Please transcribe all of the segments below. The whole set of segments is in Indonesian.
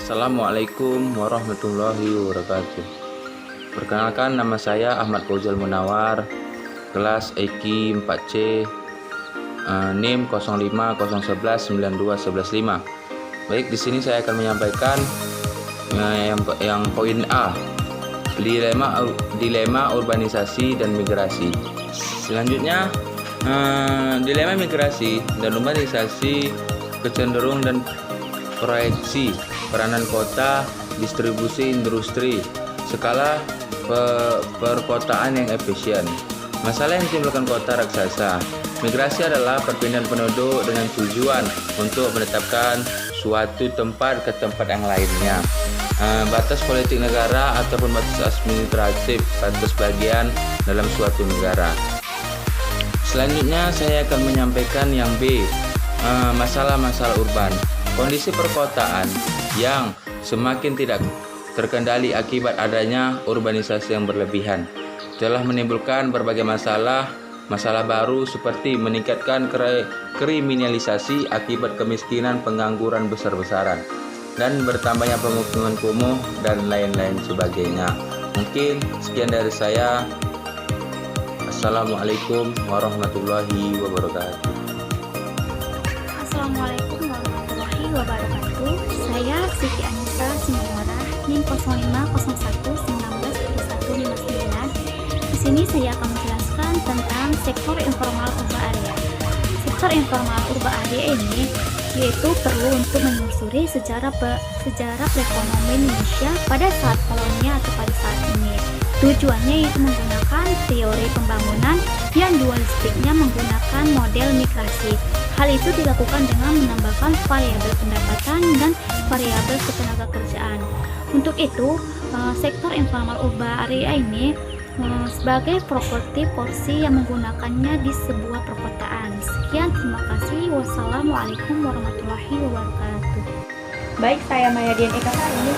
Assalamualaikum warahmatullahi wabarakatuh. Perkenalkan, nama saya Ahmad Fauzal Munawar, kelas EKI 4C, NIM 0501192115. Baik, di sini saya akan menyampaikan yang poin A, dilema urbanisasi dan migrasi. Selanjutnya, dilema migrasi dan urbanisasi, kecenderungan dan proyeksi peranan kota, distribusi industri, skala perkotaan yang efisien. Masalah yang ditimbulkan kota raksasa. Migrasi adalah perpindahan penduduk dengan tujuan untuk menetapkan suatu tempat ke tempat yang lainnya. Batas politik negara ataupun batas administratif, batas bagian dalam suatu negara. Selanjutnya saya akan menyampaikan yang B, masalah-masalah urban. Kondisi perkotaan yang semakin tidak terkendali akibat adanya urbanisasi yang berlebihan telah menimbulkan berbagai masalah baru seperti meningkatkan kriminalisasi akibat kemiskinan, pengangguran besar-besaran, dan bertambahnya pemukiman kumuh dan lain-lain sebagainya. Mungkin sekian dari saya. Assalamualaikum warahmatullahi wabarakatuh. Assalamualaikum warahmatullahi wabarakatuh. Saya Siti Anissa Simawara, NIM 0501193159. Di sini saya akan menjelaskan tentang sektor informal urban area. Sektor informal urban area ini yaitu perlu untuk menelusuri sejarah perekonomian Indonesia pada saat kolonial atau pada saat ini. Tujuannya yaitu menggunakan teori pembangunan yang dualistiknya menggunakan model migrasi. Hal itu dilakukan dengan menambahkan variabel pendapatan dan variabel ketenagakerjaan. Untuk itu, sektor informal urban area ini sebagai properti porsi yang menggunakannya di sebuah perkotaan. Sekian, terima kasih. Wassalamualaikum warahmatullahi wabarakatuh. Baik, saya Mayadian Eka Karini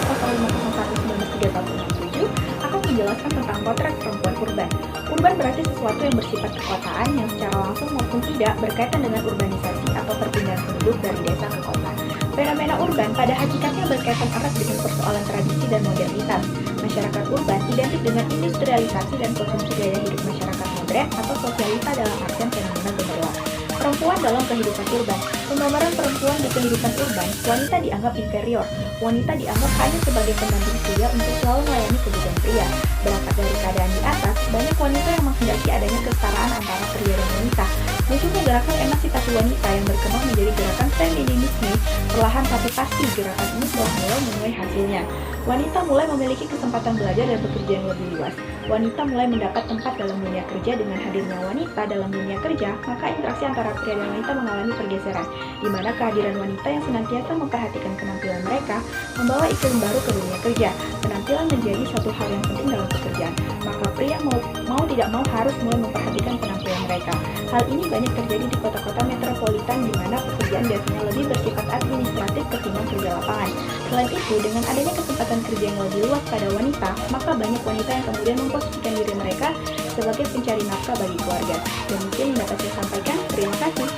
0501193167 akan menjelaskan tentang potret perempuan urban. Urban berarti sesuatu yang bersifat perkotaan yang secara langsung maupun tidak berkaitan dengan urbanisasi atau perpindahan penduduk dari desa ke kota. Fenomena urban pada hakikatnya berkaitan erat dengan persoalan tradisi dan modernitas. Masyarakat urban identik dengan industrialisasi dan konsumsi gaya hidup masyarakat modern atau sosialita dalam artian fenomena gemerlap. Perempuan dalam kehidupan urban. Penggambaran perempuan di kehidupan urban, wanita dianggap inferior. Wanita dianggap hanya sebagai pendamping pria untuk selalu melayani kebutuhan pria. Berangkat dari keadaan di atas, banyak wanita yang menghendaki adanya kesetaraan antara pria dan wanita. Munculnya gerakan emansipasi wanita yang berkembang menjadi gerakan feminisme. Perlahan tapi pasti gerakan ini telah mulai menuai hasilnya. Wanita mulai memiliki kesempatan belajar dan bekerja yang lebih luas. Wanita mulai mendapat tempat dalam dunia kerja. Dengan hadirnya wanita dalam dunia kerja, maka interaksi antara pria dan wanita mengalami pergeseran, di mana kehadiran wanita yang senantiasa memperhatikan penampilan mereka membawa iklim baru ke dunia kerja. Penampilan menjadi suatu hal yang penting dalam pekerjaan, maka pria mau tidak mau harus mulai memperhatikan penampilan mereka. Hal ini banyak terjadi di kota-kota metropolitan di mana pekerjaan biasanya lebih bersifat administratif ketimbang kerja lapangan. Selain itu, dengan adanya kesempatan kerja yang lebih luas pada wanita, maka banyak wanita yang kemudian memposisikan diri mereka sebagai pencari nafkah bagi keluarga. Demikian yang dapat saya sampaikan. Terima kasih.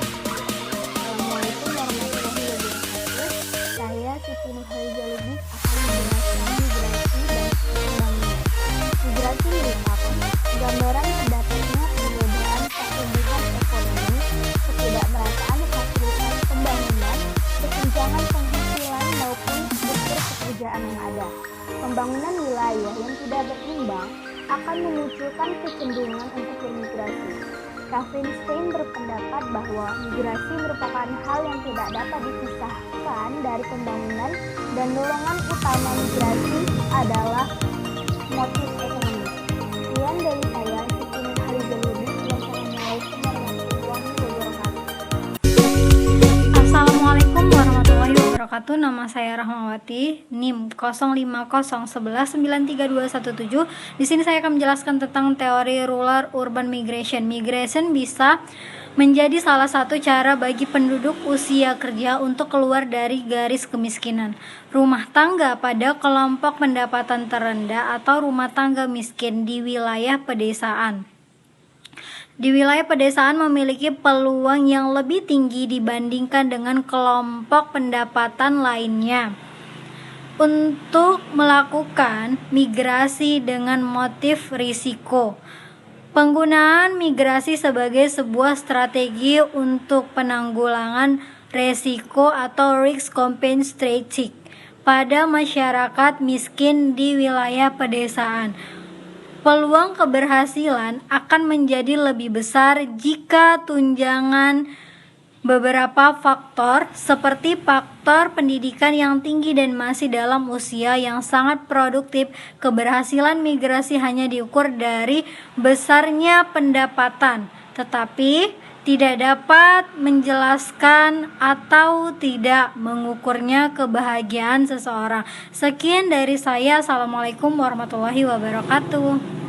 Assalamualaikum warahmatullahi wabarakatuh. Saya Siti Nurhaliza Lubis akan menjelaskan migrasi dan pembangunan. Migrasi merupakan gambaran terdapatnya perbedaan pertumbuhan ekonomi, ketidakmerataan fasilitas pembangunan, kesenjangan penghasilan maupun struktur pekerjaan yang ada. Pembangunan wilayah yang tidak berimbang akan memunculkan kecenderungan untuk bermigrasi. Calvin Stein berpendapat bahwa migrasi merupakan hal yang tidak dapat dipisahkan dari pembangunan dan dorongan utama migrasi adalah motif ekonomi. Sekian dari saya, Siti Nurhaliza Lubis. Wassalamualaikum warahmatullahi wabarakatuh. Assalamualaikum warahmatullahi wabarakatuh. Nama saya Rahmawati, NIM 0501193217. Di sini saya akan menjelaskan tentang teori rural urban migration. Migration bisa menjadi salah satu cara bagi penduduk usia kerja untuk keluar dari garis kemiskinan. Rumah tangga pada kelompok pendapatan terendah atau rumah tangga miskin di wilayah pedesaan. Di wilayah pedesaan memiliki peluang yang lebih tinggi dibandingkan dengan kelompok pendapatan lainnya untuk melakukan migrasi dengan motif risiko. Penggunaan migrasi sebagai sebuah strategi untuk penanggulangan resiko atau risk compensation pada masyarakat miskin di wilayah pedesaan. Peluang keberhasilan akan menjadi lebih besar jika tunjangan beberapa faktor seperti faktor pendidikan yang tinggi dan masih dalam usia yang sangat produktif. Keberhasilan migrasi hanya diukur dari besarnya pendapatan, tetapi tidak dapat menjelaskan atau tidak mengukurnya kebahagiaan seseorang. Sekian dari saya. Assalamualaikum warahmatullahi wabarakatuh.